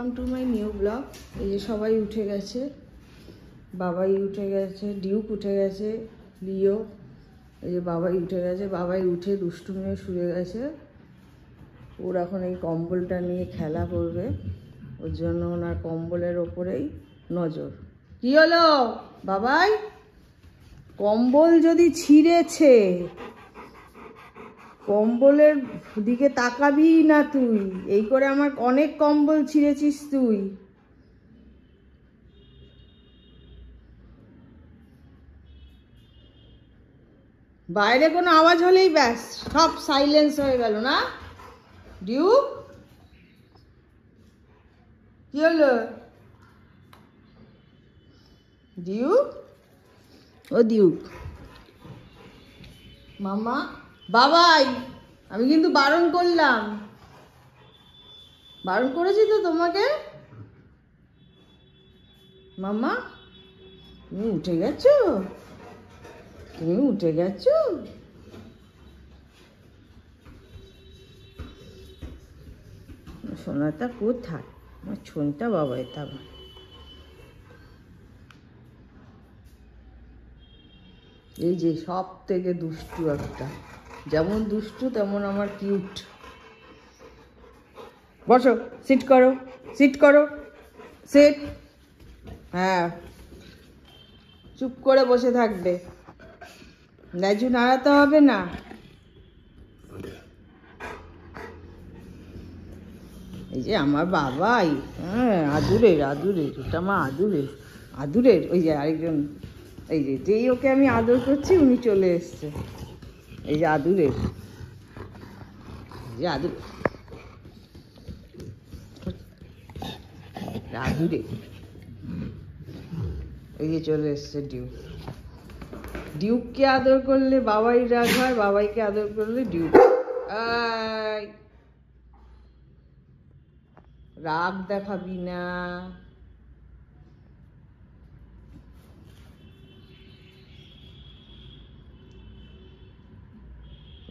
Welcome to my new blog. এই যে সবাই উঠে গেছে, বাবাই উঠে গেছে, ডিউক উঠে গেছে, লিও, এই যে বাবাই উঠে গেছে। বাবাই উঠে দুষ্টুমিও শুয়ে গেছে। ওর এখন এই কম্বলটা নিয়ে খেলা করবে, ওর জন্য ওনার কম্বলের ওপরেই নজর। কি হলো বাবাই? কম্বল যদি ছিঁড়েছে, কম্বলের দিকে তাকাবি না তুই। এই করে আমার অনেক কম্বল ছিঁড়েছিস তুই। বাইরে কোনো আওয়াজ হলেই ব্যাস সব সাইলেন্স হয়ে গেল না? ডিউক, কি হলো? ডিউক, ও ডিউক, মামা, বাবাই, আমি কিন্তু বারণ করলাম, বারণ করেছি তো তোমাকে। মামা, তুমি উঠে গেছো? তুমি উঠে গেছো? সোনাটা কোথায়? আমার ছোনটা বাবাই তা। এই যে সব থেকে দুষ্টু একটা, যেমন দুষ্টু তেমন আমার কিউট। বসো, সিট করো, সিট করো, সিট। হ্যাঁ, চুপ করে বসে থাকবে, লেজু নাড়াতে হবে না। এই যে আমার বাবাই, হ্যাঁ, আদুরের আদুরের, এটা আমার আদুরের আদুরের। ওই যে আরেকজন, এই যে যেই ওকে আমি আদর করছি উনি চলে এসছে। এই যে আদুরের, এই যে আদুর আদুরে, এই যে চলে এসছে ডিউক। ডিউককে আদর করলে বাবাই রাগ হয়, বাবাইকে আদর করলে ডিউক। রাগ দেখাবি না।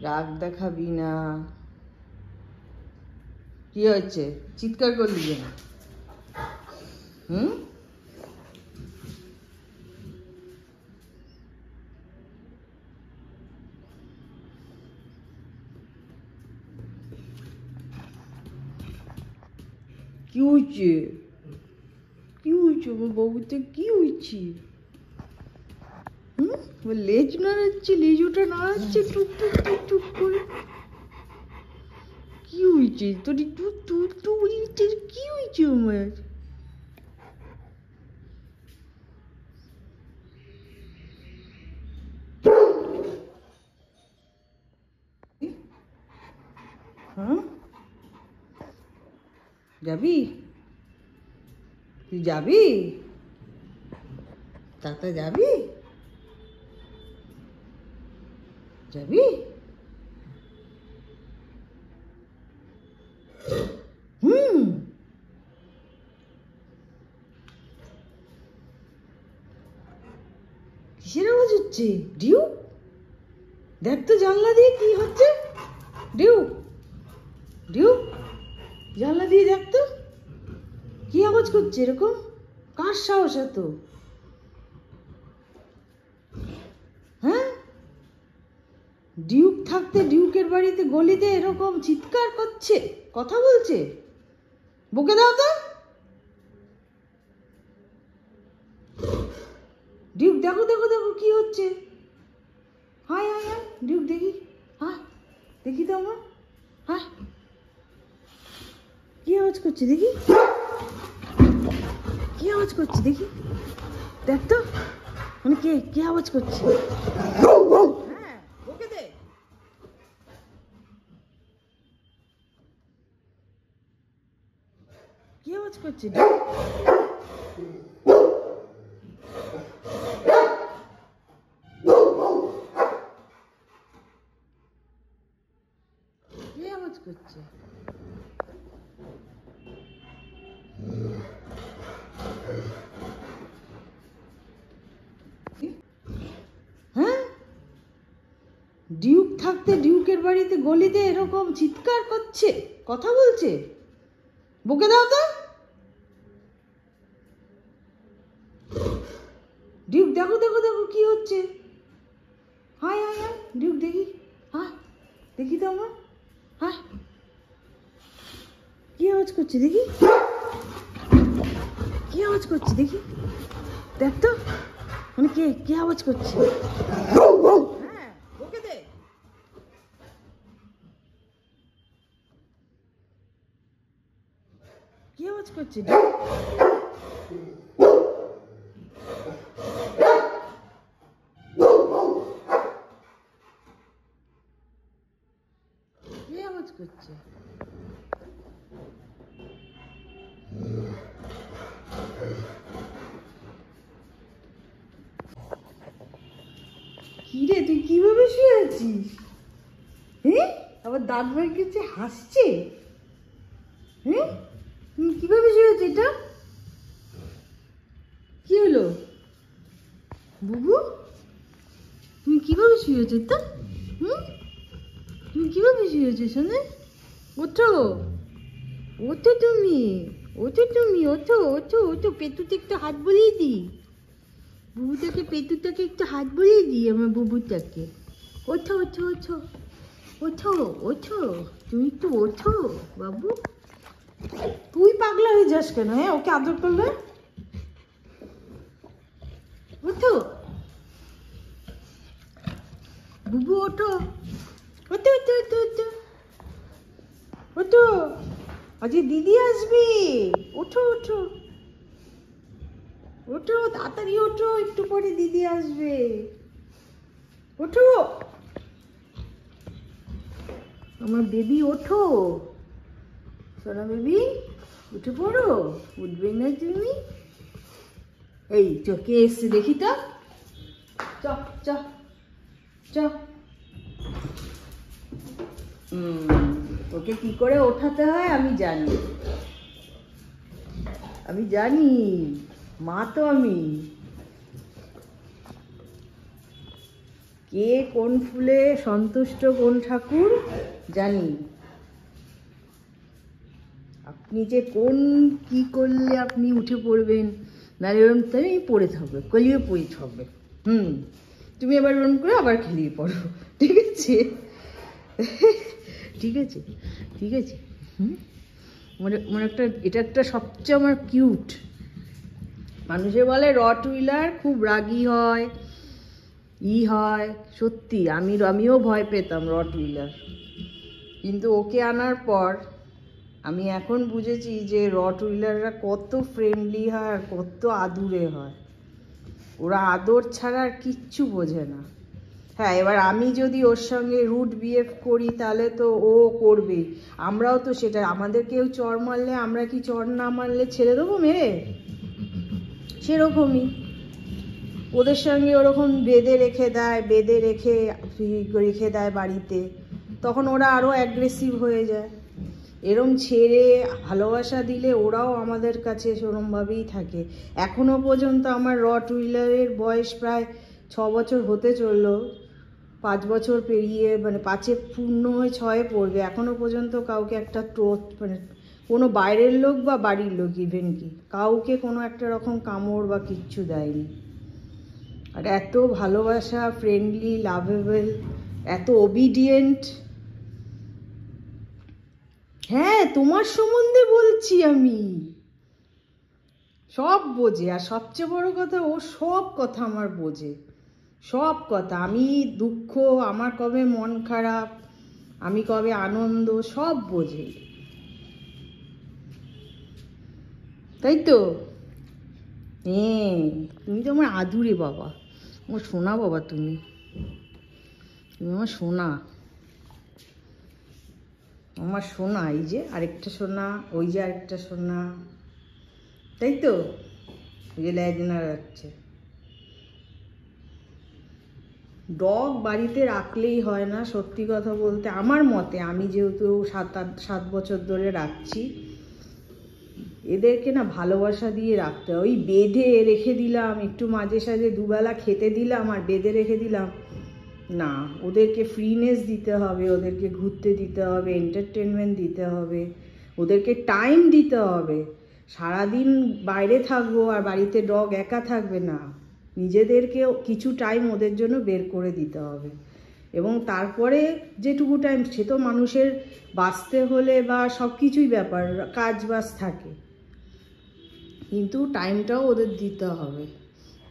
রাগ দেখাবি না। কি হয়েছে? চিৎকার করলি কেন? হুম, কি হয়েছে? কি হয়েছে আমার বাবুতে? কি হয়েছে? হুম, লেজ নাড়াচ্ছে, লেজটা নাড়াচ্ছে টুক টুক টুক টুক করে। কি হয়েছে তোর? টুক টুক টুক, কি হয়েছে আমার? হ্যাঁ, যাবি? তুই যাবি? তাতে যাবি? যাবি? হুম, কিসের আওয়াজ হচ্ছে? ডিউ, দেখ তো জানলা দিয়ে কি হচ্ছে। ডিউ, ডিউ, জানলা দিয়ে দেখ তো কি আওয়াজ করছে এরকম। কার সাহস এত? হ্যাঁ, ডিউক থাকতে ডিউকের বাড়িতে গলিতে এরকম চিৎকার করছে, কথা বলছে? বকে দাও তো। ডিউক, দেখো দেখো দেখো কি হচ্ছে। হায় হায় হায়, ডিউক দেখি, হ্যাঁ দেখি তো আমার, হ্যাঁ কি আওয়াজ করছে দেখি, কি আওয়াজ করছে দেখি, দেখ তো, মানে কে কে আওয়াজ করছে? হ্যাঁ, বকে দে। কি আওয়াজ করছে? কি আওয়াজ করছে? হ্যাঁ, ডিউক থাকতে ডিউকের বাড়িতে গলিতে এরকম চিৎকার করছে, কথা বলছে? বকে দাও তো। ডিউক দেখো দেখো দেখো কি হচ্ছে। হায় হায় হায় ডিউক দেখি, হ্যাঁ দেখি তো আমার, হ্যাঁ কি আওয়াজ করছে দেখি, কি আওয়াজ করছে দেখি, দেখ তো মানে কে কে আওয়াজ করছে। হ্যাঁ ওকে দে। কি আওয়াজ করছে? কি আওয়াজ করছে? কি রে তুই কিভাবে শুয়ে আছিস? হ্যাঁ আবার দাঁত ভয় গেছে, হাসছে। হ্যাঁ তুমি কিভাবে শুয়ে আছিস? এটা কি হলো বুবু? তুমি কিভাবে শুয়ে আছিস? তা তুমি কিভাবে শুয়ে আছিস? শোনে ওঠো, ওঠো তুমি, ওঠো তুমি, ওঠো ওঠো ওঠো। পেটুতে একটু হাত বুলিয়ে দিই, বুবুটাকে পেটুটাকে একটু হাত বুলিয়ে দিই আমার বুবুটাকে। ওঠো ওঠো ওঠো ওঠো ওঠো, তুমি একটু ওঠো বাবু। তুই পাগলা হয়ে যাস কেন? হ্যাঁ ওকে আদর করলে। ওঠো বুবু, ওঠো ওঠো ওঠো ওঠো ওঠো ওঠো, আজকে দিদি আসবে। ওঠো ওঠো ওঠো তাড়াতাড়ি ওঠো, একটু পরে দিদি আসবে। ওঠো আমার বেবি, ওঠো সোনা বেবি, উঠে পড়ো। উঠবে না তুমি? এই চোখে এসছে দেখি তো, চ চ চ। ওকে কি করে ওঠাতে হয় আমি জানি, আমি জানি, মা তো আমি। কে কোন ফুলে সন্তুষ্ট কোন ঠাকুর জানি। আপনি যে কোন কি করলে আপনি উঠে পড়বেন, নাহলে এরকম তাই পড়ে থাকবে, কলিয়ে পড়ে থাকবে। তুমি এবার এরকম করে আবার খেলিয়ে পড়ো, ঠিক আছে? ঠিক আছে ঠিক আছে। মানে মানে একটা, এটা একটা সবচেয়ে আমার কিউট। মানুষে বলে রটউইলার খুব রাগী হয়, হয় সত্যি। আমিও ভয় পেতাম রটউইলার, কিন্তু ওকে আনার পর আমি এখন বুঝেছি যে রটউইলাররা কত ফ্রেন্ডলি হয় আর কত আদুরে হয়। ওরা আদর ছাড়া আর কিচ্ছু বোঝে না। হ্যাঁ এবার আমি যদি ওর সঙ্গে রুড বিহেভ করি তাহলে তো ও করবেই, আমরাও তো সেটা। আমাদের কেউ চর মারলে আমরা কি চর না মারলে ছেড়ে দেবো মেরে? সেরকমই ওদের সঙ্গে ওরকম বেঁধে রেখে দেয় বাড়িতে, তখন ওরা আরও অ্যাগ্রেসিভ হয়ে যায়। এরম ছেড়ে ভালোবাসা দিলে ওরাও আমাদের কাছে সেরমভাবেই থাকে। এখনও পর্যন্ত আমার রটউইলারের বয়স প্রায় 6 বছর হতে চললো, 5 বছর পেরিয়ে মানে 5-এ পূর্ণ হয়ে 6-এ পড়বে, এখনও পর্যন্ত কাউকে একটা মানে কোনো বাইরের লোক বা বাড়ির লোক ইভেন কি কাউকে কোনো একটা রকম কামড় বা কিচ্ছু দেয়নি। আর এত ভালোবাসা, ফ্রেন্ডলি, লাভেবল, এত ওবিডিয়েন্ট। হ্যাঁ তোমার সম্বন্ধে বলছি আমি, সব বোঝে। আর সবচেয়ে বড় কথা, ও সব কথা আমার বোঝে, সব কথা। আমি দুঃখ, আমার কবে মন খারাপ, আমি কবে আনন্দ, সব বোঝে। তাই তো? হ্যাঁ তুমি তো আমার আদুরে বাবা, আমার সোনা বাবা, তুমি আমার সোনা, আমার সোনা। এই যে আরেকটা সোনা, ওই যে আরেকটা সোনা, তাই তো? ওই যে ল্যাজনা রাখছে। ডগ বাড়িতে রাখলেই হয় না, সত্যি কথা বলতে আমার মতে। আমি যেহেতু 7 বছর ধরে রাখছি, এদেরকে না ভালোবাসা দিয়ে রাখতে হয়। ওই বেঁধে রেখে দিলাম, একটু মাঝে সাঝে দুবেলা খেতে দিলাম আর বেঁধে রেখে দিলাম না। ওদেরকে ফ্রিনেস দিতে হবে, ওদেরকে ঘুরতে দিতে হবে, এন্টারটেনমেন্ট দিতে হবে, ওদেরকে টাইম দিতে হবে। সারাদিন বাইরে থাকবো আর বাড়িতে ডগ একা থাকবে না, নিজেদেরকে কিছু টাইম ওদের জন্য বের করে দিতে হবে। এবং তারপরে যেটুকু টাইম, সে তো মানুষের বাঁচতে হলে বা সব কিছুই ব্যাপার, কাজ বাজ থাকে, কিন্তু টাইমটাও ওদের দিতে হবে,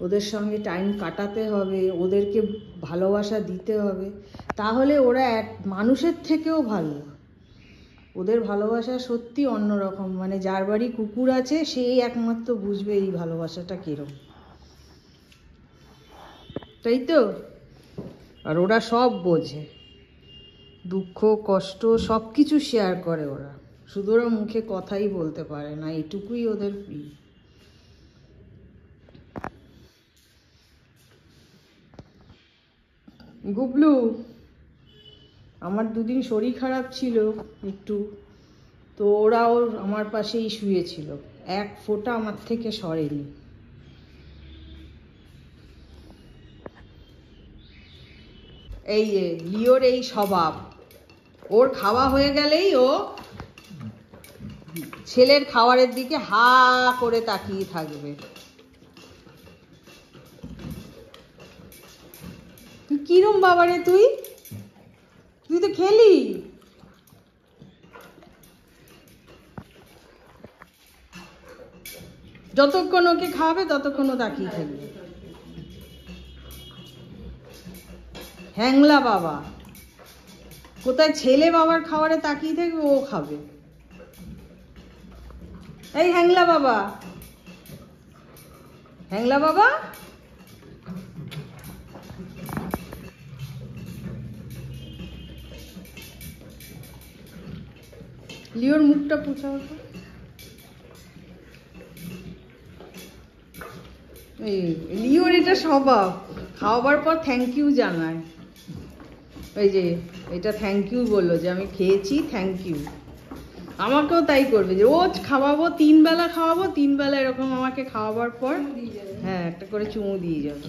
ওদের সঙ্গে টাইম কাটাতে হবে, ওদেরকে ভালোবাসা দিতে হবে। তাহলে ওরা এক মানুষের থেকেও ভালো। ওদের ভালোবাসা সত্যি অন্যরকম, মানে যার বাড়ি কুকুর আছে সেই একমাত্র বুঝবে এই ভালোবাসাটা কীরকম, তাই তো? আর ওরা সব বোঝে, দুঃখ কষ্ট সব কিছু শেয়ার করে ওরা, শুধু ওরা মুখে কথাই বলতে পারে না, এটুকুই ওদের প্রিয়। গুবলু, আমার দুদিন শরীর খারাপ ছিল একটু, তো ওরাও আমার পাশেই শুয়েছিল, এক ফোঁটা আমার থেকে সরেনি। এই যে লিওর এই স্বভাব, ওর খাওয়া হয়ে গেলেই ও ছেলের খাবারের দিকে হা করে তাকিয়ে থাকবে। কিরম বাবারে তুই তো খেলি। যতক্ষণ ওকে খাওয়াবে ততক্ষণ ও তাকিয়ে থাকবে। হ্যাংলা বাবা, কোথায় ছেলে বাবার খাবারে তাকিয়ে থাকবে, ও খাবে। এই হ্যাংলা বাবা, হ্যাংলা বাবা, লিওর মুখটা পোছা হতো। এই লিওর এটা স্বভাব, খাওয়াবার পর থ্যাংক ইউ জানায়। ওই যে এটা থ্যাংক ইউ বললো যে আমি খেয়েছি, থ্যাংক ইউ। আমাকেও তাই করবে, যে রোজ খাওয়াবো, 3 বেলা খাওয়াবো, 3 বেলা এরকম আমাকে খাওয়াবার পর হ্যাঁ একটা করে চুমু দিয়ে যাবে।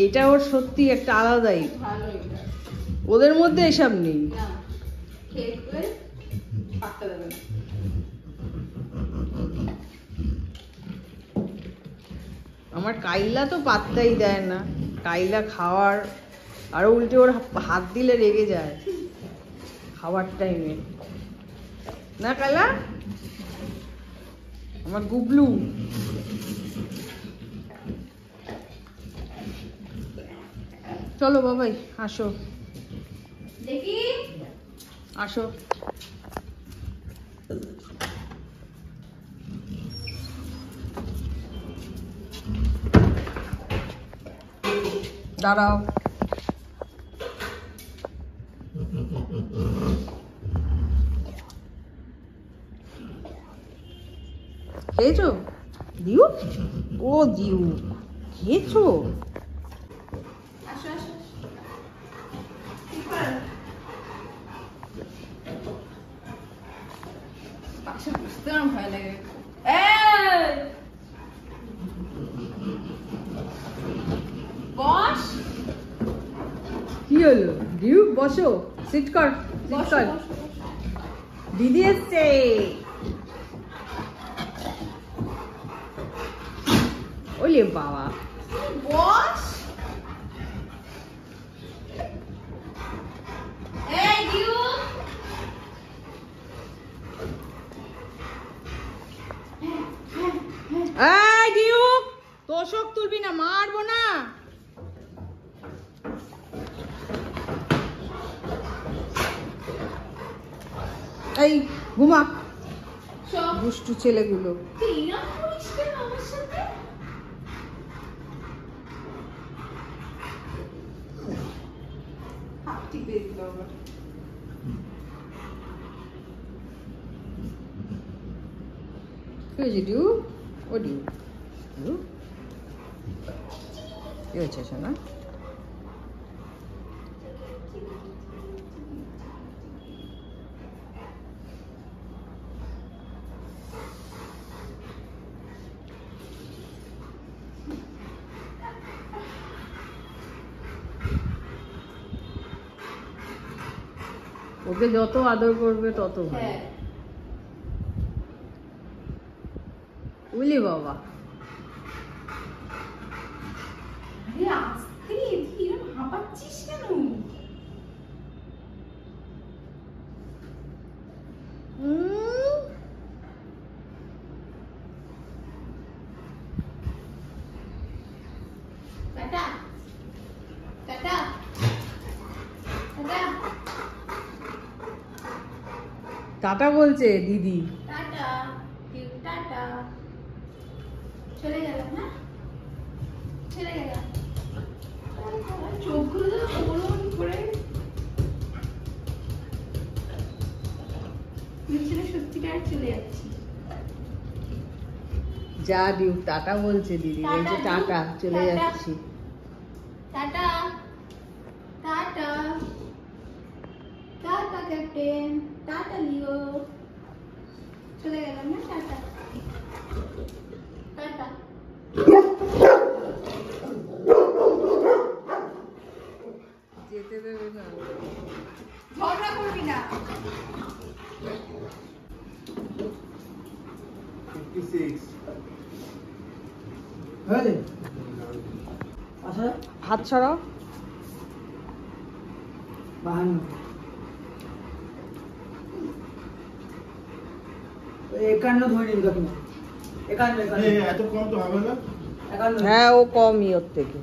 এটা ওর সত্যি একটা আলাদাই, ওদের মধ্যে এসব নেই। আমার কাইলা তো পাত্তাই দেয় না, কাইলা খাওয়ার আরো উল্টে ওর হাত দিলে রেগে যায় খাওয়ার টাইমে। না কাইলা, আমার গুবলু। চলো বাবাই, আসো দেখি, আসো। দাঁড়াও, খেয়েছো দিউ? ও দিউ, খেয়েছো? ভয় লাগে। বস, কি হলো দিউ? বসো, সিট কর, সিট কর। দিদি এসছে। ওলে বাবা, বস। এই দিউ, এই দিউ, তোষক তুলবি না, মারবো না। এই ঘুমা, দুষ্টু ছেলেগুলো। কি হয়েছে ডিউ? ও ডিউ, ডিউ কি হয়েছে শোনা? ওকে যত আদর করবে তত ভালো। বুঝলি বাবা, আস্তে এরকম হাঁপাচ্ছিস কেন? টাটা টাটা টাটা টাটা বলছে দিদি। টাটা টাটা চলে গেলাম না, চলে গেলাম। চোখগুলো তো কোলন করে নিচে সত্যিকার চলে যাচ্ছি। যা ডিউক টাটা বলছে দিদি, বলছে টাটা চলে যাচ্ছি। Tata tata tata captain, tata Leo, চলে গেলাম না, টাটা টাটা। যেতে দেবে না, ঝগড়া করবি না। 56 হাত ছাড়াও। 52 51 ধরে নিবি কাকিমা। 51 এত কম তো হবে না। 51 হ্যাঁ ও কমই ওর থেকে।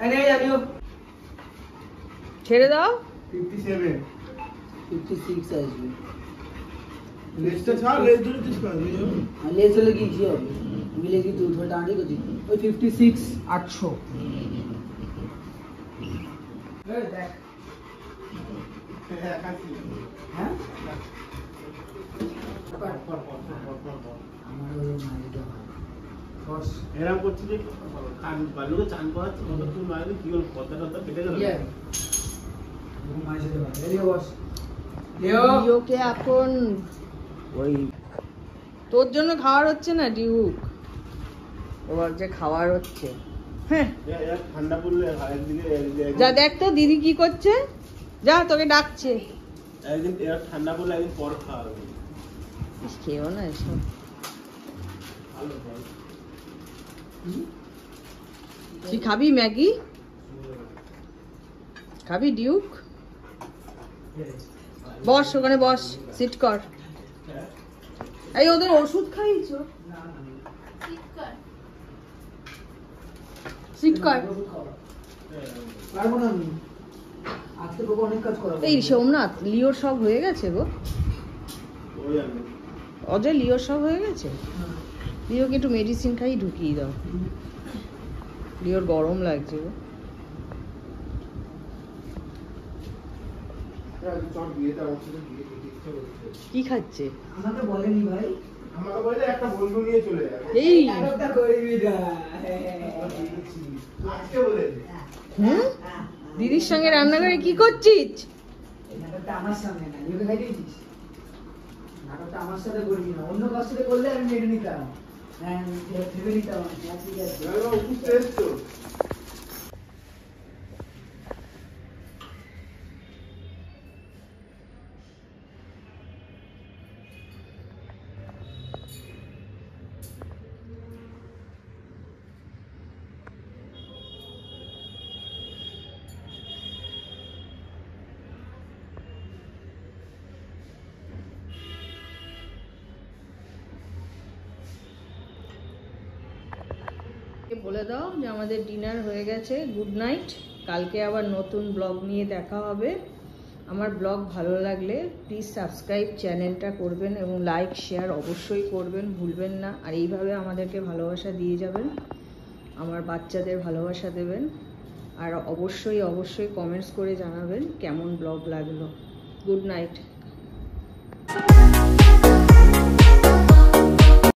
এনে যাবিও। ছেড়ে দাও। 57 56 আসবে। লেজটা ছাড়, লেজ ধরে দিস না। আর লেজ হলে কি কি হবে? মিলে কি তুই ধরে টানলি কত? ওই 56 800। এই দেখ। হ্যাঁ? আমার ওই মাইটা বস এরকম করছি যে কান বালুকে চান করাচ্ছি, কতক্ষণ মারলে কি হল, পদ্মা কেটে গেল। ইয়ে ঘুমাই যেতে পারে। এদিকে বস। লিও ডিউকে এখন ওই তোর জন্য খাওয়ার হচ্ছে না ডিউক, ওর যে খাওয়ার হচ্ছে। হ্যাঁ ঠান্ডা পড়লে একদিকে যা দেখ তো দিদি কি করছে, যা তোকে ডাকছে। একদিন ঠান্ডা পড়লে একদিন পর খাওয়া হবে। খেয়েও না এসব। ভালো ভালো। তুই খাবি ম্যাগি? খাবি ডিউক? বস ওখানে বস, সিট কর। এই ওদের ওষুধ খাইয়েছো? সিট কর। পারবো না আমি। আজকে তোকে অনেক কাজ করাবো। এই সোমনাথ, লিওর সব হয়ে গেছে গো? ওই আমি অজয় লিওর সব হয়ে গেছে? লিওকে একটু মেডিসিন খাই ঢুকিয়ে দাও, লিওর গরম লাগছে গো। চট বিয়েটা ওর সাথে বিয়ে করতে ইচ্ছা করছে। কি খাচ্ছে? আমাকে বলেনি ভাই। আমাকে বলে একটা বন্ধু নিয়ে চলে যাবে। এই একটা করবি না। আজকে বলেছে। হুম, দিদির সঙ্গে রান্নাঘরে কি করছিস? এই নাটকটা আমার সামনে না, লিওকে খাই দিয়েছিস। নাটকটা আমার সাথে করবি না, অন্য কার সাথে করলে আমি মেনে নিতাম। হ্যাঁ ভেবে নিতাম। হ্যাঁ ঠিক আছে। উপস্থিত এসছো। বলে দাও যে আমাদের ডিনার হয়ে গেছে। গুড নাইট, কালকে আবার নতুন ব্লগ নিয়ে দেখা হবে। আমার ব্লগ ভালো লাগলে প্লিজ সাবস্ক্রাইব চ্যানেলটা করবেন এবং লাইক শেয়ার অবশ্যই করবেন, ভুলবেন না। আর এইভাবে আমাদেরকে ভালোবাসা দিয়ে যাবেন, আমার বাচ্চাদের ভালোবাসা দেবেন। আর অবশ্যই অবশ্যই কমেন্টস করে জানাবেন কেমন ব্লগ লাগলো। Good night.